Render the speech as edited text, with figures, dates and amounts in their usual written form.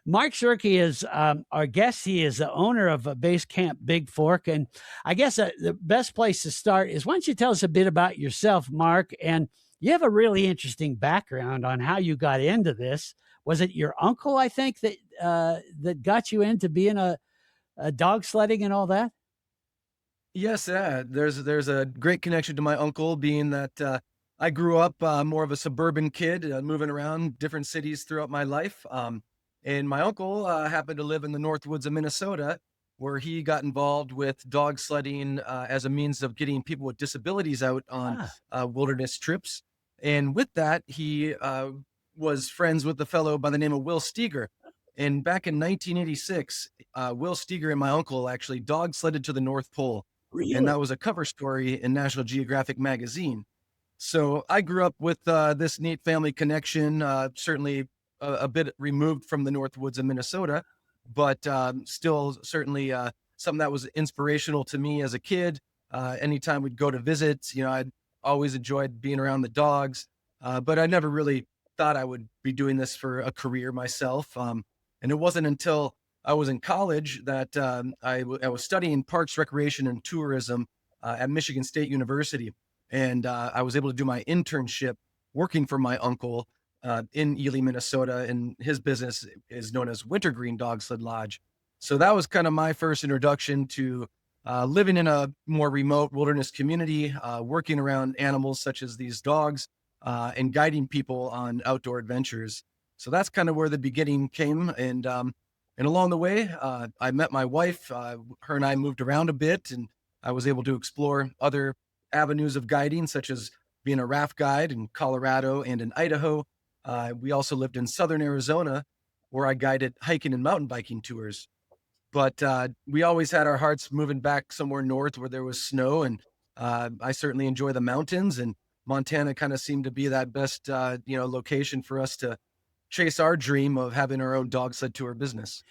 Mark Schurke is our guest. He is the owner of Basecamp Bigfork. And I guess the best place to start is why don't you tell us a bit about yourself, Mark? And you have a really interesting background on how you got into this. Was it your uncle, I think, that got you into being a dog sledding and all that? Yes, yeah. There's a great connection to my uncle, being that I grew up more of a suburban kid, moving around different cities throughout my life. And my uncle happened to live in the North Woods of Minnesota, where he got involved with dog sledding as a means of getting people with disabilities out on Ah, wilderness trips. And with that, he was friends with a fellow by the name of Will Steger. And back in 1986, Will Steger and my uncle actually dog sledded to the North Pole, and really? that was a cover story in National Geographic magazine. So I grew up with this neat family connection, certainly a bit removed from the North Woods of Minnesota, but still certainly something that was inspirational to me as a kid. Anytime we'd go to visit, I'd always enjoyed being around the dogs, but I never really thought I would be doing this for a career myself. And it wasn't until I was in college that I was studying parks, recreation, and tourism at Michigan State University, and I was able to do my internship working for my uncle in Ely, Minnesota, and his business is known as Wintergreen Dog Sled Lodge. So that was kind of my first introduction to living in a more remote wilderness community, working around animals such as these dogs, and guiding people on outdoor adventures. So that's kind of where the beginning came, and along the way, I met my wife. Her and I moved around a bit, and I was able to explore other avenues of guiding, such as being a raft guide in Colorado and in Idaho. We also lived in southern Arizona, where I guided hiking and mountain biking tours. But we always had our hearts moving back somewhere north where there was snow, and I certainly enjoy the mountains. And Montana kind of seemed to be that best, location for us to chase our dream of having our own dog sled tour business.